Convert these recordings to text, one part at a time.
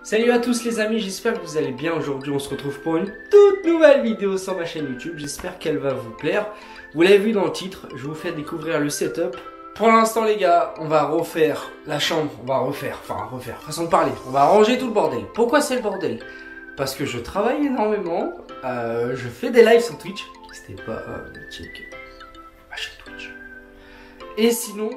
Salut à tous les amis, j'espère que vous allez bien. Aujourd'hui on se retrouve pour une toute nouvelle vidéo sur ma chaîne YouTube. J'espère qu'elle va vous plaire. Vous l'avez vu dans le titre, je vous fais découvrir le setup. Pour l'instant les gars, on va refaire la chambre, façon de parler. On va ranger tout le bordel. Pourquoi c'est le bordel? Parce que je travaille énormément, je fais des lives sur Twitch. C'était pas check ma chaîne Twitch. Et sinon,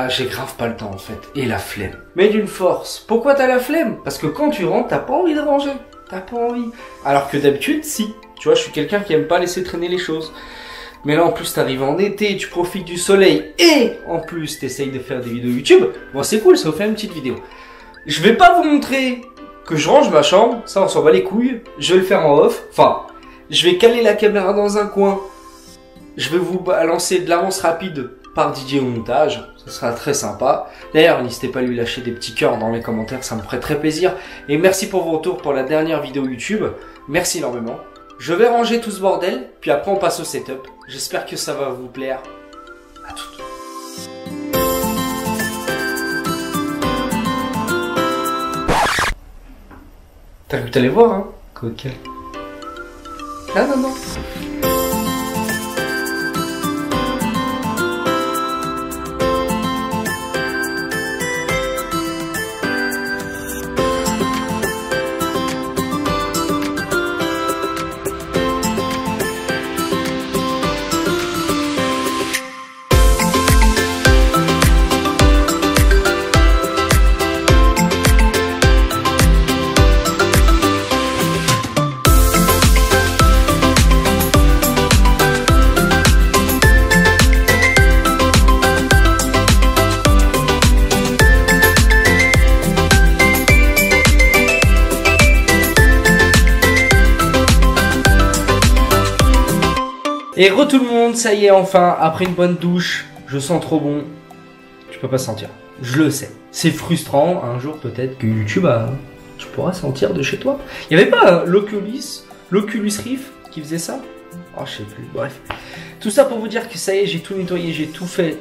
j'ai grave pas le temps en fait, et la flemme. Mais d'une force. Pourquoi t'as la flemme? Parce que quand tu rentres, t'as pas envie de ranger. T'as pas envie. Alors que d'habitude, si. Tu vois, je suis quelqu'un qui aime pas laisser traîner les choses. Mais là, en plus, t'arrives en été, tu profites du soleil, et en plus, t'essayes de faire des vidéos YouTube. Bon, c'est cool, ça vous fait une petite vidéo. Je vais pas vous montrer que je range ma chambre, ça on s'en bat les couilles. Je vais le faire en off. Enfin, je vais caler la caméra dans un coin. Je vais vous balancer de l'avance rapide par DJ au montage, ça sera très sympa. D'ailleurs, n'hésitez pas à lui lâcher des petits cœurs dans les commentaires, ça me ferait très plaisir. Et merci pour vos retours pour la dernière vidéo YouTube, merci énormément. Je vais ranger tout ce bordel, puis après on passe au setup. J'espère que ça va vous plaire. À toutes. T'as cru que t'allais voir, hein, coquin. Ah non, non. Et re tout le monde, ça y est enfin, après une bonne douche, je sens trop bon. Tu peux pas sentir, je le sais. C'est frustrant, un jour peut-être que YouTube tu pourras sentir de chez toi. Il y avait pas l'Oculus Rift qui faisait ça? Oh je sais plus, bref. Tout ça pour vous dire que ça y est, j'ai tout nettoyé, j'ai tout fait.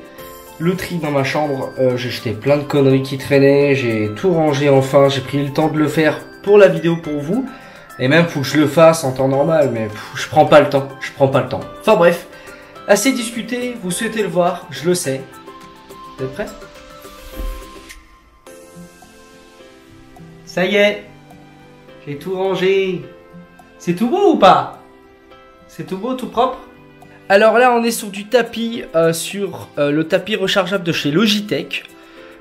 Le tri dans ma chambre, j'ai jeté plein de conneries qui traînaient, j'ai tout rangé enfin, j'ai pris le temps de le faire pour la vidéo pour vous. Et même, faut que je le fasse en temps normal, mais je prends pas le temps, Enfin bref, assez discuté, vous souhaitez le voir, je le sais. Vous êtes prêts? Ça y est, j'ai tout rangé. C'est tout beau ou pas? C'est tout beau, tout propre? Alors là, on est sur du tapis, le tapis rechargeable de chez Logitech.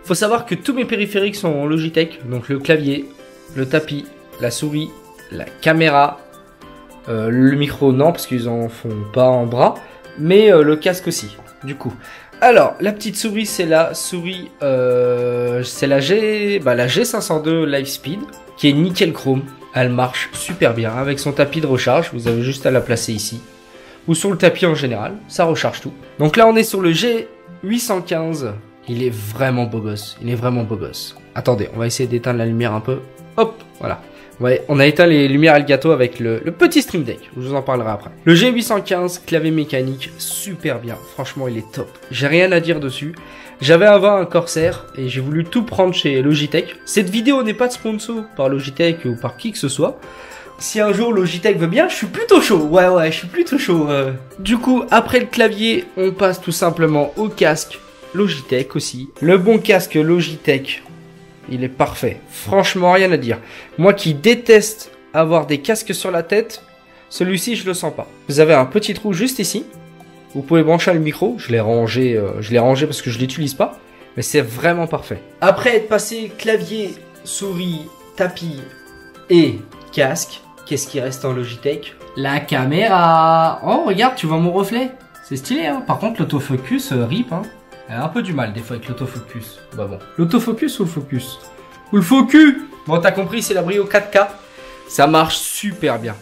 Faut savoir que tous mes périphériques sont en Logitech, donc le clavier, le tapis, la souris, la caméra, le micro non parce qu'ils en font pas en bras, mais le casque aussi du coup. Alors la petite souris c'est la souris c'est la G502 Livespeed qui est nickel chrome, elle marche super bien avec son tapis de recharge, vous avez juste à la placer ici ou sur le tapis en général, ça recharge tout. Donc là on est sur le G815, il est vraiment beau gosse, Attendez, on va essayer d'éteindre la lumière un peu, hop, voilà. Ouais, on a éteint les lumières Elgato avec le petit Stream Deck, je vous en parlerai après. Le G815, clavier mécanique, super bien, franchement il est top. J'ai rien à dire dessus. J'avais avant un Corsair et j'ai voulu tout prendre chez Logitech. Cette vidéo n'est pas de sponsor par Logitech ou par qui que ce soit. Si un jour Logitech veut bien, je suis plutôt chaud. Ouais, je suis plutôt chaud. Du coup, après le clavier, on passe tout simplement au casque Logitech aussi. Le bon casque Logitech. Il est parfait. Franchement, rien à dire. Moi qui déteste avoir des casques sur la tête, celui-ci, je le sens pas. Vous avez un petit trou juste ici. Vous pouvez brancher le micro. Je l'ai rangé parce que je l'utilise pas. Mais c'est vraiment parfait. Après être passé clavier, souris, tapis et casque, qu'est-ce qui reste en Logitech? La caméra. Oh, regarde, tu vois mon reflet? C'est stylé, hein. Par contre, l'autofocus, rip, hein. Elle a un peu du mal des fois avec l'autofocus. Bah bon. L'autofocus ou le focus? Ou le focus? Bon, t'as compris, c'est la Brio 4K. Ça marche super bien.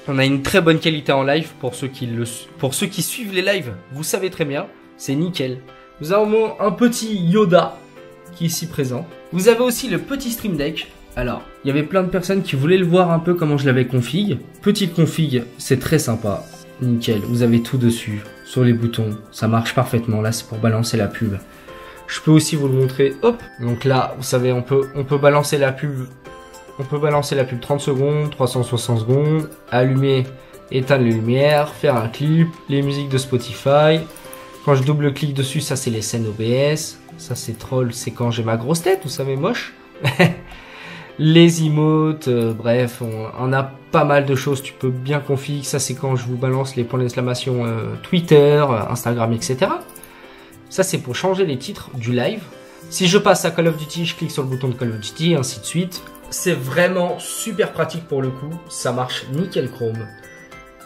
On a une très bonne qualité en live. Pour ceux qui suivent les lives, vous savez très bien. C'est nickel. Nous avons un petit Yoda qui est ici présent. Vous avez aussi le petit Stream Deck. Alors, il y avait plein de personnes qui voulaient le voir un peu comment je l'avais config. Petite config, c'est très sympa. Nickel, vous avez tout dessus. Sur les boutons, ça marche parfaitement. Là, c'est pour balancer la pub. Je peux aussi vous le montrer. Hop. Donc là, vous savez, on peut balancer la pub On peut balancer la pub 30 secondes, 360 secondes, allumer, éteindre les lumières, faire un clip, les musiques de Spotify. Quand je double-clique dessus, ça c'est les scènes OBS. Ça c'est troll, c'est quand j'ai ma grosse tête, vous savez, moche. Les emotes, bref, on a pas mal de choses, tu peux bien config. Ça c'est quand je vous balance les points d'exclamation Twitter, Instagram, etc. Ça c'est pour changer les titres du live. Si je passe à Call of Duty, je clique sur le bouton de Call of Duty, ainsi de suite. C'est vraiment super pratique pour le coup, ça marche nickel Chrome.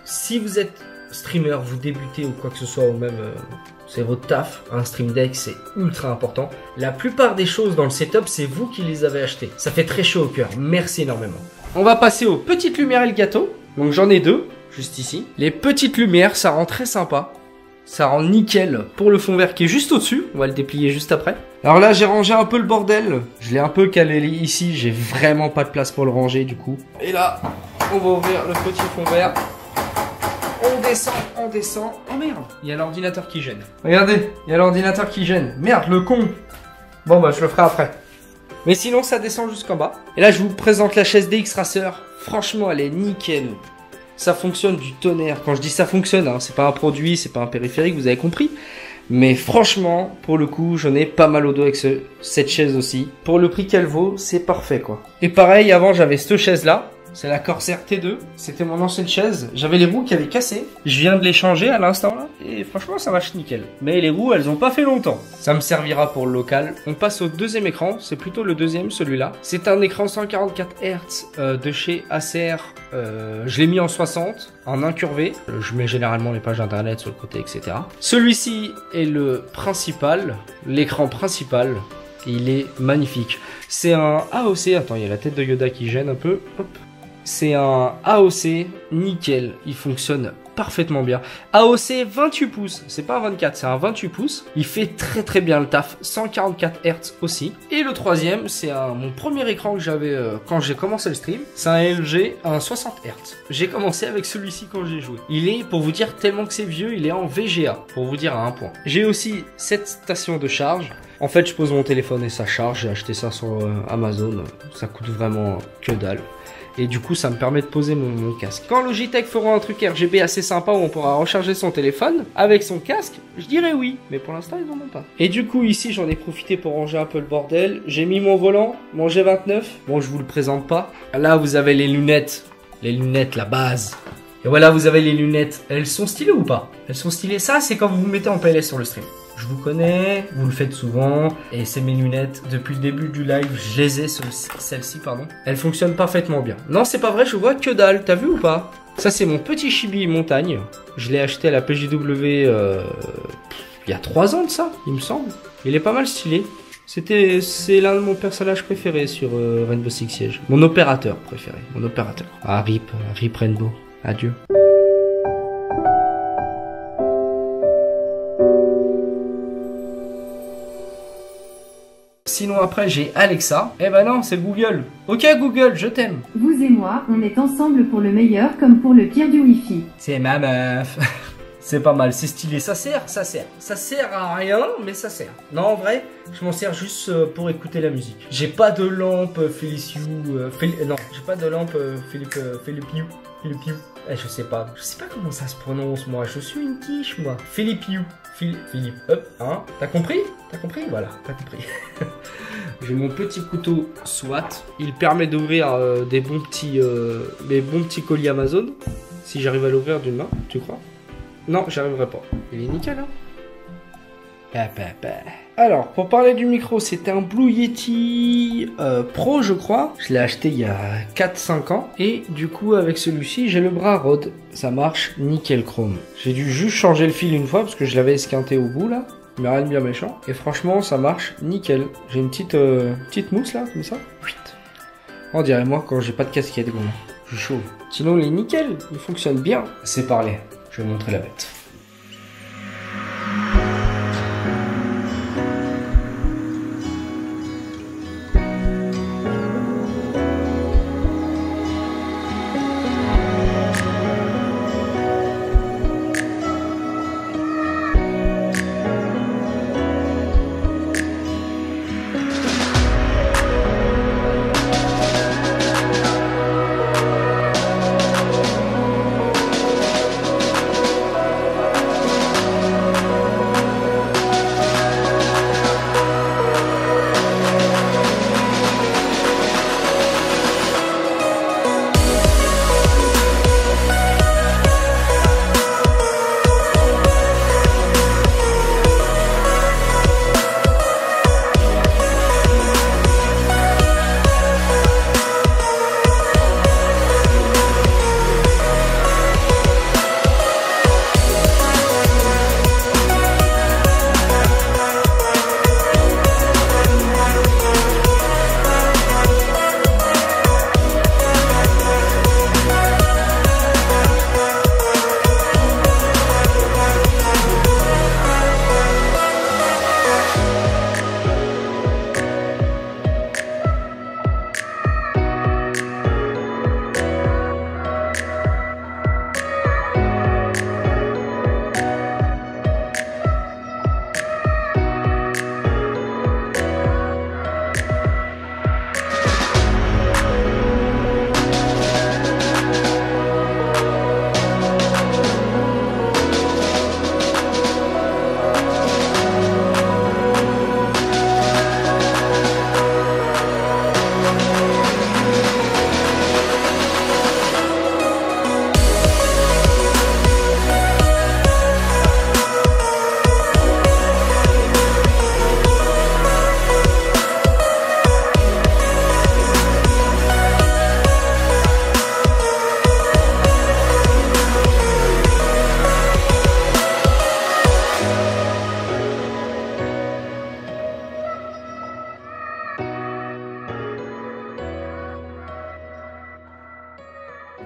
Si vous êtes streamer, vous débutez ou quoi que ce soit, ou même c'est votre taf, un stream deck c'est ultra important. La plupart des choses dans le setup, c'est vous qui les avez achetées. Ça fait très chaud au cœur, merci énormément. On va passer aux petites lumières et le gâteau. Donc j'en ai deux, juste ici. Les petites lumières, ça rend très sympa. Ça rend nickel pour le fond vert qui est juste au-dessus. On va le déplier juste après. Alors là, j'ai rangé un peu le bordel. Je l'ai un peu calé ici. J'ai vraiment pas de place pour le ranger du coup. Et là, on va ouvrir le petit fond vert. On descend, on descend. Oh merde, il y a l'ordinateur qui gêne. Regardez, il y a l'ordinateur qui gêne. Merde, le con. Bon bah, je le ferai après. Mais sinon, ça descend jusqu'en bas. Et là, je vous présente la chaise DX Racer. Franchement, elle est nickel. Ça fonctionne du tonnerre. Quand je dis ça fonctionne, hein, c'est pas un produit, c'est pas un périphérique, vous avez compris. Mais franchement, pour le coup, j'en ai pas mal au dos avec cette chaise aussi. Pour le prix qu'elle vaut, c'est parfait quoi. Et pareil, avant j'avais cette chaise là. C'est la Corsair T2. C'était mon ancienne chaise. J'avais les roues qui avaient cassé. Je viens de les changer à l'instant là. Et franchement, ça marche nickel. Mais les roues, elles ont pas fait longtemps. Ça me servira pour le local. On passe au deuxième écran. C'est plutôt le deuxième, celui-là. C'est un écran 144 Hz de chez Acer. Je l'ai mis en 60, en incurvé. Je mets généralement les pages internet sur le côté, etc. Celui-ci est le principal. L'écran principal. Il est magnifique. C'est un AOC. Attends, il y a la tête de Yoda qui gêne un peu. Hop. C'est un AOC nickel, il fonctionne parfaitement bien. AOC 28 pouces, c'est pas un 24, c'est un 28 pouces. Il fait très très bien le taf, 144 Hz aussi. Et le troisième, c'est mon premier écran que j'avais quand j'ai commencé le stream. C'est un LG, un 60 Hz. J'ai commencé avec celui-ci quand j'ai joué. Il est, pour vous dire tellement que c'est vieux, il est en VGA, pour vous dire à un point. J'ai aussi cette station de charge. En fait, je pose mon téléphone et ça charge. J'ai acheté ça sur Amazon, ça coûte vraiment que dalle. Et du coup, ça me permet de poser mon casque. Quand Logitech fera un truc RGB assez sympa où on pourra recharger son téléphone avec son casque, je dirais oui. Mais pour l'instant, ils n'en ont pas. Et du coup, ici, j'en ai profité pour ranger un peu le bordel. J'ai mis mon volant, mon G29. Bon, je vous le présente pas. Là, vous avez les lunettes. Les lunettes, la base. Et voilà, vous avez les lunettes. Elles sont stylées ou pas? Elles sont stylées. Ça, c'est quand vous vous mettez en PLS sur le stream. Je vous connais, vous le faites souvent, et c'est mes lunettes. Depuis le début du live, je les ai, celles-ci, pardon. Elles fonctionnent parfaitement bien. Non, c'est pas vrai, je vois que dalle, t'as vu ou pas? Ça, c'est mon petit chibi montagne. Je l'ai acheté à la PJW il y a 3 ans de ça, il me semble. Il est pas mal stylé. C'est l'un de mon personnage préféré sur Rainbow Six Siege. Mon opérateur préféré, mon opérateur. Ah, RIP Rainbow, adieu. Sinon après j'ai Alexa. Eh ben non, c'est Google. Ok Google, je t'aime. Vous et moi, on est ensemble pour le meilleur comme pour le pire du Wi-Fi. C'est ma meuf. C'est pas mal, c'est stylé. Ça sert. Ça sert à rien, mais ça sert. Non, en vrai, je m'en sers juste pour écouter la musique. J'ai pas de lampe non, j'ai pas de lampe Philippe Hue. Je sais pas comment ça se prononce, moi. Je suis une quiche, moi. Philippe Hue. Philippe, hop, hein. T'as compris? Voilà, t'as compris. J'ai mon petit couteau SWAT. Il permet d'ouvrir des bons petits colis Amazon. Si j'arrive à l'ouvrir d'une main, tu crois? Non, j'arriverai pas. Il est nickel, hein. Alors, pour parler du micro, c'était un Blue Yeti Pro, je crois. Je l'ai acheté il y a 4-5 ans. Et du coup, avec celui-ci, j'ai le bras Rode. Ça marche nickel chrome. J'ai dû juste changer le fil une fois parce que je l'avais esquinté au bout, là. Mais rien de bien méchant. Et franchement, ça marche nickel. J'ai une petite mousse, là, comme ça. On dirait moi quand j'ai pas de casquette, gros. Je suis chaud. Sinon, il est nickel. Il fonctionne bien. C'est parlé. Je vais vous montrer la bête.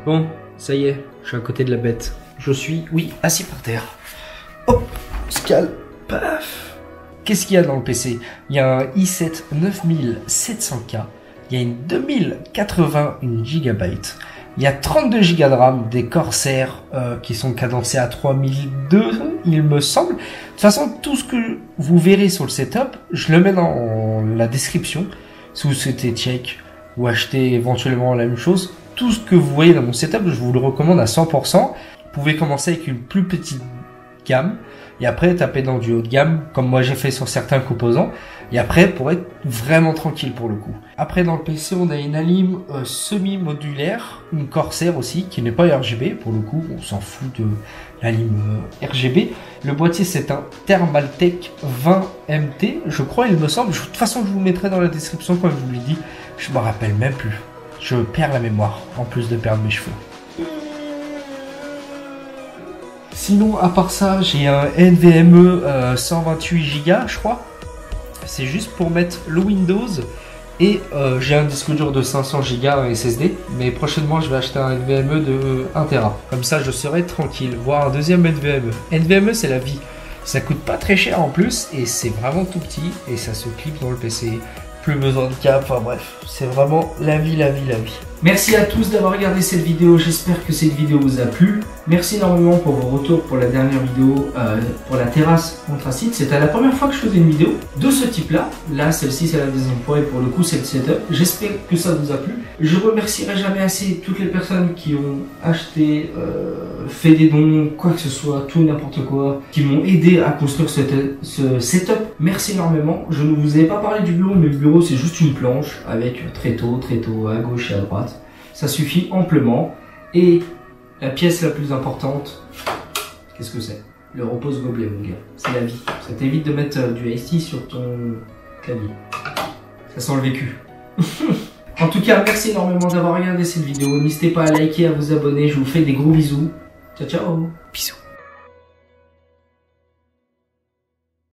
Bon, ça y est, je suis à côté de la bête. Je suis, oui, assis par terre. Hop, scale, paf. Qu'est-ce qu'il y a dans le PC? Il y a un i7 9700K, il y a une 2081 GB, il y a 32 Go de RAM, des Corsair qui sont cadencés à 3002, il me semble. De toute façon, tout ce que vous verrez sur le setup, je le mets dans la description. Si vous souhaitez check ou acheter éventuellement la même chose, tout ce que vous voyez dans mon setup, je vous le recommande à 100%. Vous pouvez commencer avec une plus petite gamme et après taper dans du haut de gamme comme moi j'ai fait sur certains composants et après pour être vraiment tranquille pour le coup. Après dans le PC on a une alim semi-modulaire, une Corsair aussi qui n'est pas RGB pour le coup, on s'en fout de l'alim RGB. Le boîtier c'est un Thermaltake 20 MT je crois il me semble, de toute façon je vous le mettrai dans la description comme je vous l'ai dit, je me rappelle même plus, je perds la mémoire en plus de perdre mes cheveux. Sinon, à part ça, j'ai un NVMe 128 Go, je crois. C'est juste pour mettre le Windows. Et j'ai un disque dur de 500 Go, un SSD. Mais prochainement, je vais acheter un NVMe de 1 Tera. Comme ça, je serai tranquille. Voir un deuxième NVMe. NVMe, c'est la vie. Ça coûte pas très cher en plus. Et c'est vraiment tout petit. Et ça se clip dans le PC. Plus besoin de câble. Enfin bref, c'est vraiment la vie, la vie, la vie. Merci à tous d'avoir regardé cette vidéo, j'espère que cette vidéo vous a plu. Merci énormément pour vos retours pour la dernière vidéo pour la terrasse anthracite. C'était la première fois que je faisais une vidéo de ce type là. Là, celle-ci c'est la deuxième fois et pour le coup c'est le setup. J'espère que ça vous a plu. Je remercierai jamais assez toutes les personnes qui ont acheté, fait des dons, quoi que ce soit, tout n'importe quoi, qui m'ont aidé à construire ce setup. Merci énormément. Je ne vous ai pas parlé du bureau, mais le bureau c'est juste une planche avec tréteau à gauche et à droite. Ça suffit amplement. Et la pièce la plus importante, qu'est-ce que c'est? Le repose-gobelet, mon gars. C'est la vie. Ça t'évite de mettre du iced tea sur ton clavier. Ça sent le vécu. En tout cas, merci énormément d'avoir regardé cette vidéo. N'hésitez pas à liker, à vous abonner. Je vous fais des gros bisous. Ciao, ciao. Bisous.